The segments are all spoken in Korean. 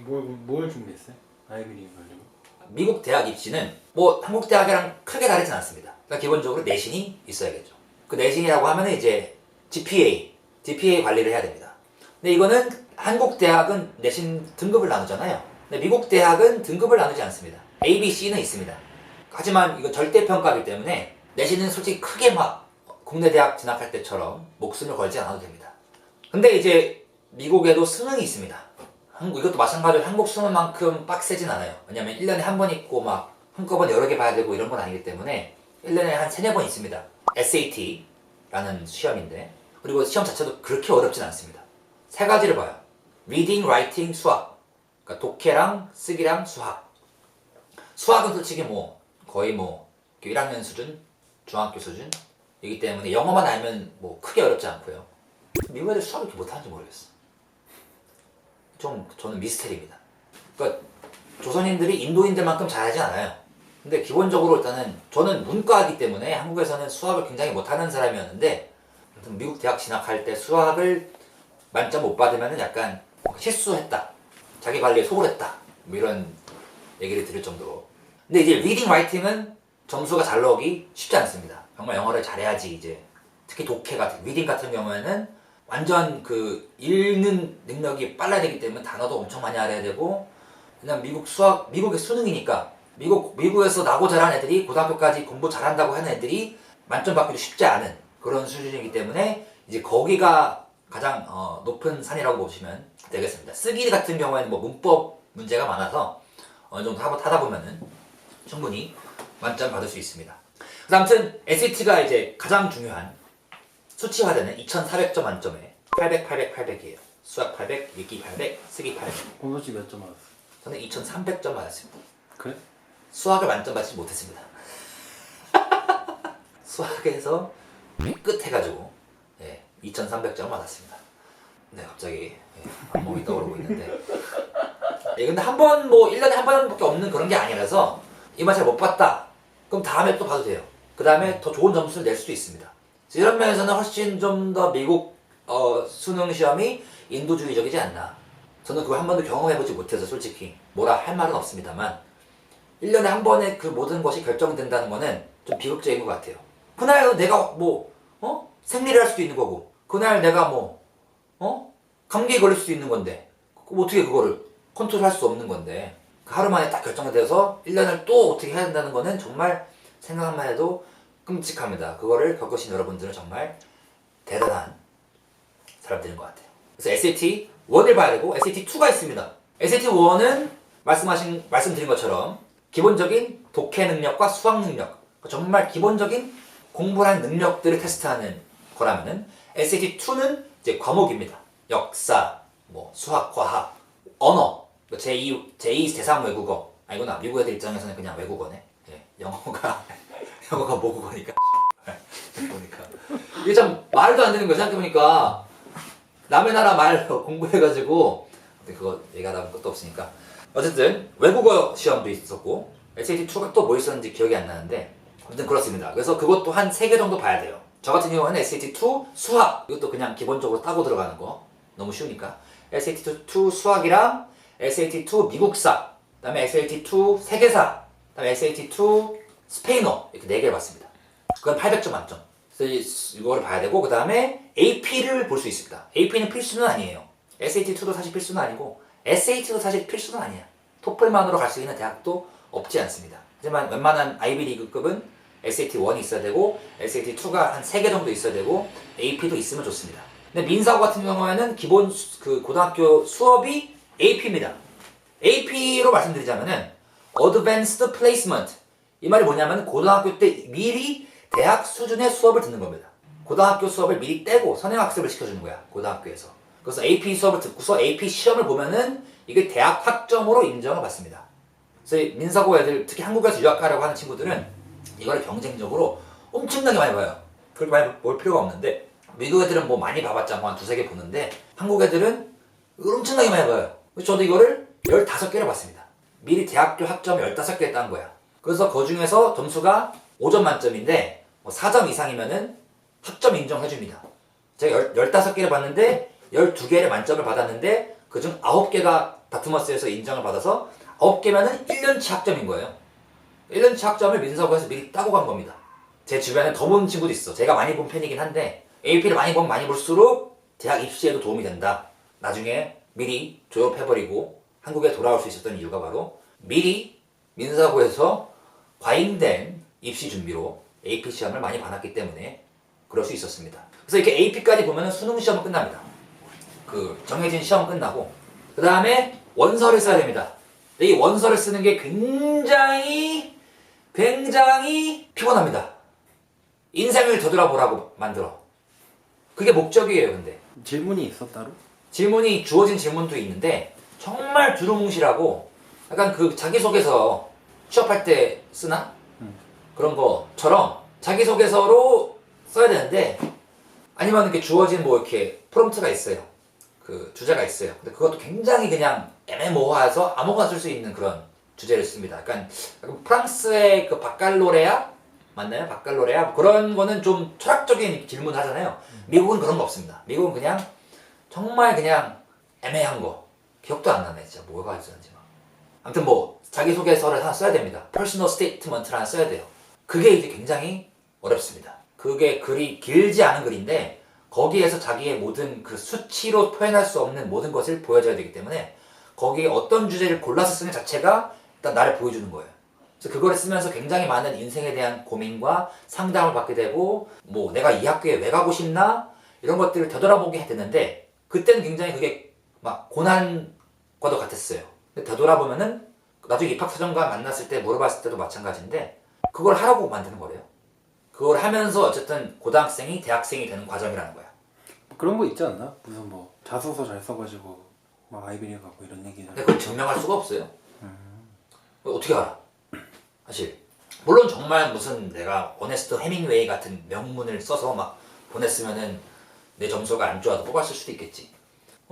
뭘 준비했어요? 아이비리그 가려고? 미국 대학 입시는 뭐 한국 대학이랑 크게 다르진 않습니다. 그러니까 기본적으로 내신이 있어야겠죠. 그 내신이라고 하면은 이제 GPA 관리를 해야 됩니다. 근데 이거는 한국 대학은 내신 등급을 나누잖아요. 근데 미국 대학은 등급을 나누지 않습니다. A, B, C는 있습니다. 하지만 이거 절대평가이기 때문에 내신은 솔직히 크게 막 국내 대학 진학할 때처럼 목숨을 걸지 않아도 됩니다. 근데 이제 미국에도 수능이 있습니다. 이것도 마찬가지로 한국 수능만큼 빡세진 않아요. 왜냐면 1년에 한 번 있고 막 한꺼번에 여러 개 봐야 되고 이런 건 아니기 때문에 1년에 한 3-4번 있습니다. SAT라는 시험인데, 그리고 시험 자체도 그렇게 어렵진 않습니다. 3가지를 봐요. Reading, Writing, 수학. 그러니까 독해랑 쓰기랑 수학. 수학은 솔직히 뭐 거의 뭐 1학년 수준, 중학교 수준이기 때문에 영어만 알면 뭐 크게 어렵지 않고요. 미국 애들 수학을 이렇게 못하는지 모르겠어. 좀 저는 미스테리입니다. 그러니까 조선인들이 인도인들만큼 잘하지 않아요. 근데 기본적으로 일단은 저는 문과이기 때문에 한국에서는 수학을 굉장히 못하는 사람이었는데, 미국 대학 진학할 때 수학을 만점 못 받으면 약간 실수했다, 자기 관리에 소홀했다, 뭐 이런 얘기를 들을 정도로. 근데 이제 리딩 라이팅은 점수가 잘 나오기 쉽지 않습니다. 정말 영어를 잘해야지. 이제 특히 독해 같은 리딩 같은 경우에는 완전 그 읽는 능력이 빨라야 되기 때문에 단어도 엄청 많이 알아야 되고, 그냥 미국의 수능이니까 미국에서 나고 자란 애들이 고등학교까지 공부 잘한다고 하는 애들이 만점 받기도 쉽지 않은 그런 수준이기 때문에 이제 거기가 가장 높은 산이라고 보시면 되겠습니다. 쓰기 같은 경우에는 뭐 문법 문제가 많아서 어느 정도 하다 보면은 충분히 만점 받을 수 있습니다. 그래서 아무튼 SAT가 이제 가장 중요한 수치화되는 2400점 만점에 800, 800, 800이에요. 수학 800, 읽기 800, 쓰기 800. 공소시 몇 점 받았어? 저는 2300점 받았습니다. 그래? 수학을 만점 받지 못했습니다. 수학에서 끝해가지고 2300점 받았습니다. 네, 갑자기 앞몸이 떠오르고 있는데, 근데 한 번 뭐 1년에 한 번밖에 없는 그런 게 아니라서 이번 잘 못 봤다 그럼 다음에 또 봐도 돼요. 그 다음에 더 좋은 점수를 낼 수도 있습니다. 이런 면에서는 훨씬 좀 더 미국 수능 시험이 인도주의적이지 않나. 저는 그걸 한 번도 경험해보지 못해서 솔직히 뭐라 할 말은 없습니다만, 1년에 한 번에 그 모든 것이 결정된다는 거는 좀 비극적인 것 같아요. 그날 내가 뭐 생리를 할 수도 있는 거고, 그날 내가 뭐 감기에 걸릴 수도 있는 건데, 어떻게 그거를 컨트롤할 수 없는 건데, 하루 만에 딱 결정이 돼서 1년을 또 어떻게 해야 된다는 거는 정말 생각만 해도 끔찍합니다. 그거를 겪으신 여러분들은 정말 대단한 사람들인 것 같아요. 그래서 SAT 1을 봐야 되고 SAT 2가 있습니다. SAT 1은 말씀드린 것처럼 기본적인 독해 능력과 수학 능력, 정말 기본적인 공부하는 능력들을 테스트하는 거라면은, SAT 2는 이제 과목입니다. 역사, 뭐 수학, 과학, 언어, 제2 제3 외국어. 아니구나, 미국 애들 입장에서는 그냥 외국어네. 영어가 모국어니까. 보니까 이게 참 말도 안 되는 거야. 생각해보니까 남의 나라 말 공부해가지고, 그거 얘기하다 보면 끝도 없으니까. 어쨌든 외국어 시험도 있었고, SAT2가 또 뭐 있었는지 기억이 안 나는데 아무튼 그렇습니다. 그래서 그것도 한 3개 정도 봐야 돼요. 저 같은 경우는 SAT2 수학, 이것도 그냥 기본적으로 타고 들어가는 거, 너무 쉬우니까 SAT2 수학이랑 SAT2 미국사, 그 다음에 SAT2 세계사, 그 다음에 SAT2 스페인어, 이렇게 4개를 봤습니다. 그건 800점 만점. 그래서 이거를 봐야 되고, 그 다음에 AP를 볼 수 있습니다. AP는 필수는 아니에요. SAT2도 사실 필수는 아니고 SAT도 사실 필수는 아니야. 토플만으로 갈 수 있는 대학도 없지 않습니다. 하지만 웬만한 아이비리그급은 SAT1이 있어야 되고 SAT2가 한 3개 정도 있어야 되고 AP도 있으면 좋습니다. 근데 민사고 같은 경우에는 기본 그 고등학교 수업이 AP입니다. AP로 말씀드리자면은 Advanced Placement, 이 말이 뭐냐면 고등학교 때 미리 대학 수준의 수업을 듣는 겁니다. 고등학교 수업을 미리 떼고 선행학습을 시켜주는 거야, 고등학교에서. 그래서 AP 수업을 듣고서 AP 시험을 보면은 이게 대학 학점으로 인정을 받습니다. 그래서 민사고 애들, 특히 한국에서 유학 가려고 하는 친구들은 이거를 경쟁적으로 엄청나게 많이 봐요. 그렇게 많이 볼 필요가 없는데, 미국 애들은 뭐 많이 봐봤자 뭐 한 2-3개 보는데 한국 애들은 이걸 엄청나게 많이 봐요. 그래서 저도 이거를 15개를 봤습니다. 미리 대학교 학점 15개 딴 거야. 그래서 그 중에서 점수가 5점 만점인데 4점 이상이면은 학점 인정해줍니다. 제가 15개를 봤는데 12개를 만점을 받았는데 그중 9개가 다트머스에서 인정을 받아서 9개면은 1년치 학점인 거예요. 1년치 학점을 민사고에서 미리 따고 간 겁니다. 제 주변에 더 본 친구도 있어. 제가 많이 본 편이긴 한데 AP를 많이 보면 많이 볼수록 대학 입시에도 도움이 된다. 나중에 미리 졸업해버리고 한국에 돌아올 수 있었던 이유가 바로 미리 민사고에서 과잉된 입시 준비로 AP 시험을 많이 봐놨기 때문에 그럴 수 있었습니다. 그래서 이렇게 AP까지 보면은 수능 시험은 끝납니다. 그 정해진 시험 끝나고 그 다음에 원서를 써야 됩니다. 이 원서를 쓰는 게 굉장히 피곤합니다. 인생을 되돌아보라고 만들어. 그게 목적이에요. 근데 질문이 있어 따로? 질문이 주어진 질문도 있는데 정말 두루뭉실하고 약간 그 자기소개서 취업할 때 쓰나? 그런 것처럼 자기소개서로 써야 되는데 아니면 이렇게 주어진 뭐 이렇게 프롬프트가 있어요. 그 주제가 있어요. 근데 그것도 굉장히 그냥 애매모호해서 아무거나 쓸 수 있는 그런 주제를 씁니다. 약간 프랑스의 그 바칼로레아 맞나요? 바칼로레아 그런 거는 좀 철학적인 질문을 하잖아요. 미국은 그런 거 없습니다. 미국은 그냥 정말 그냥 애매한 거 기억도 안 나네 진짜 뭐가 있었는지 막. 아무튼 뭐 자기소개서를 하나 써야 됩니다. 퍼스널 스테이트먼트를 하나 써야 돼요. 그게 이제 굉장히 어렵습니다. 그게 글이 길지 않은 글인데 거기에서 자기의 모든 그 수치로 표현할 수 없는 모든 것을 보여줘야 되기 때문에 거기에 어떤 주제를 골라서 쓰는 자체가 일단 나를 보여주는 거예요. 그래서 그거를 쓰면서 굉장히 많은 인생에 대한 고민과 상담을 받게 되고 뭐 내가 이 학교에 왜 가고 싶나 이런 것들을 되돌아보게 되는데 그때는 굉장히 그게 막 고난과도 같았어요. 근데 되돌아보면은 나중에 입학사정관 만났을 때 물어봤을 때도 마찬가지인데 그걸 하라고 만드는 거래요. 그걸 하면서 어쨌든 고등학생이 대학생이 되는 과정이라는 거야. 그런 거 있지 않나? 무슨 뭐 자소서 잘 써가지고 막 아이비리그 가고 이런 얘기를. 근데 그걸 증명할 수가 없어요. 어떻게 알아? 사실 물론 정말 무슨 내가 어네스트 헤밍웨이 같은 명문을 써서 막 보냈으면은 내 점수가 안 좋아도 뽑았을 수도 있겠지.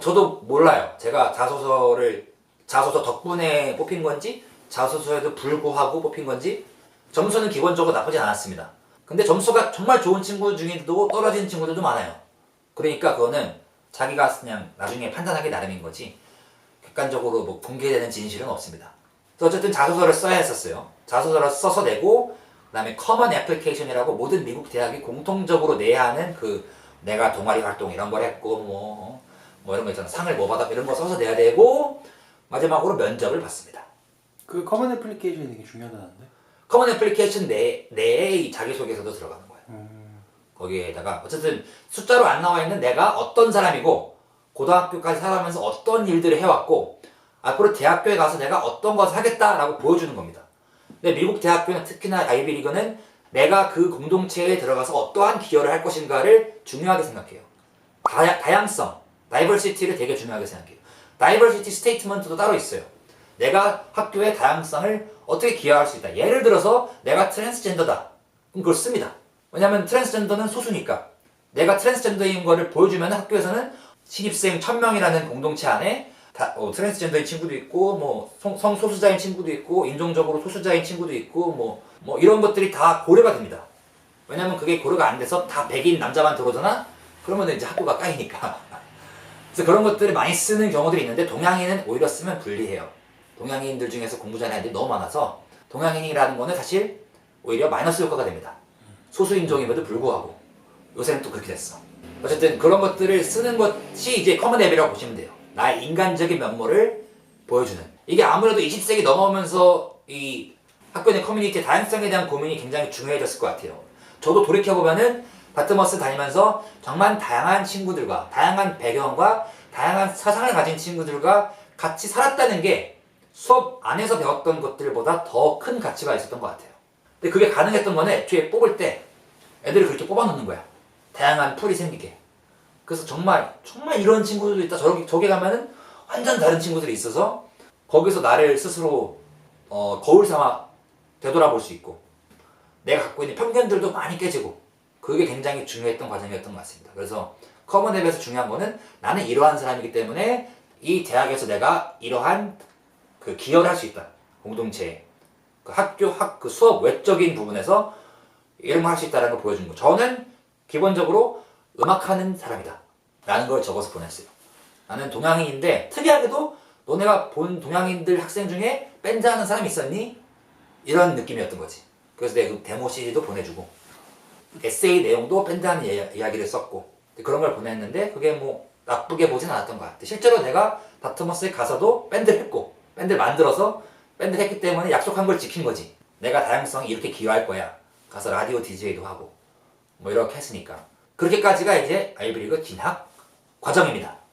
저도 몰라요. 제가 자소서 덕분에 뽑힌 건지 자소서에도 불구하고 뽑힌 건지 점수는 기본적으로 나쁘진 않았습니다. 근데 점수가 정말 좋은 친구 중에도 떨어진 친구들도 많아요. 그러니까 그거는 자기가 그냥 나중에 판단하기 나름인 거지 객관적으로 뭐 공개되는 진실은 없습니다. 그래서 어쨌든 자소서를 써야 했었어요. 자소서를 써서 내고 그 다음에 커먼 애플리케이션이라고 모든 미국 대학이 공통적으로 내야 하는 그 내가 동아리 활동 이런 걸 했고 뭐 이런 거 있잖아. 상을 뭐 받아 이런 거 써서 내야 되고 마지막으로 면접을 받습니다. 그 커먼 애플리케이션이 되게 중요하다는데? 커먼 애플리케이션 내에 자기소개서도 들어가는 거예요. 거기에다가 어쨌든 숫자로 안 나와 있는 내가 어떤 사람이고 고등학교까지 살아가면서 어떤 일들을 해왔고 앞으로 대학교에 가서 내가 어떤 것을 하겠다라고 보여주는 겁니다. 근데 미국 대학교는 특히나 아이비리그는 내가 그 공동체에 들어가서 어떠한 기여를 할 것인가를 중요하게 생각해요. 다양성, 다이버시티를 되게 중요하게 생각해요. 다이버시티 스테이트먼트도 따로 있어요. 내가 학교의 다양성을 어떻게 기여할 수 있다. 예를 들어서 내가 트랜스젠더다. 그럼 그걸 씁니다. 왜냐면 트랜스젠더는 소수니까. 내가 트랜스젠더인 거를 보여주면 학교에서는 신입생 1000명이라는 공동체 안에 트랜스젠더인 친구도 있고 뭐 성소수자인 친구도 있고 인종적으로 소수자인 친구도 있고 뭐 이런 것들이 다 고려가 됩니다. 왜냐면 그게 고려가 안 돼서 다 백인 남자만 들어오잖아? 그러면 이제 학교가 까이니까. 그래서 그런 것들을 많이 쓰는 경우들이 있는데 동양인은 오히려 쓰면 불리해요. 동양인들 중에서 공부 잘하는 애들이 너무 많아서 동양인이라는 거는 사실 오히려 마이너스 효과가 됩니다. 소수인종임에도 불구하고 요새는 또 그렇게 됐어. 어쨌든 그런 것들을 쓰는 것이 이제 커먼 앱이라고 보시면 돼요. 나의 인간적인 면모를 보여주는. 이게 아무래도 20세기 넘어오면서 이 학교 내 커뮤니티의 다양성에 대한 고민이 굉장히 중요해졌을 것 같아요. 저도 돌이켜보면은 다트머스 다니면서 정말 다양한 친구들과 다양한 배경과 다양한 사상을 가진 친구들과 같이 살았다는 게 수업 안에서 배웠던 것들보다 더 큰 가치가 있었던 것 같아요. 근데 그게 가능했던 거는 애초에 뽑을 때 애들을 그렇게 뽑아놓는 거야. 다양한 풀이 생기게. 그래서 정말 이런 친구들도 있다. 저기 가면은 완전 다른 친구들이 있어서 거기서 나를 스스로 거울 삼아 되돌아볼 수 있고 내가 갖고 있는 편견들도 많이 깨지고 그게 굉장히 중요했던 과정이었던 것 같습니다. 그래서 커먼 앱에서 중요한 거는 나는 이러한 사람이기 때문에 이 대학에서 내가 이러한 그 기여를 할 수 있다. 공동체에. 그 그 수업 외적인 부분에서 이런 걸 할 수 있다는 걸 보여주는 거. 저는 기본적으로 음악하는 사람이다. 라는 걸 적어서 보냈어요. 나는 동양인인데 특이하게도 너네가 본 동양인들 학생 중에 밴드 하는 사람이 있었니? 이런 느낌이었던 거지. 그래서 내가 그 데모 CD도 보내주고 에세이 내용도 밴드 하는 이야기를 썼고 그런 걸 보냈는데 그게 뭐 나쁘게 보진 않았던 것 같아. 실제로 내가 다트머스에 가서도 밴드를 했고 밴드를 만들어서 밴드를 했기 때문에 약속한 걸 지킨 거지. 내가 다양성이 이렇게 기여할 거야. 가서 라디오 DJ도 하고 뭐 이렇게 했으니까. 그렇게까지가 이제 아이브리그 진학 과정입니다.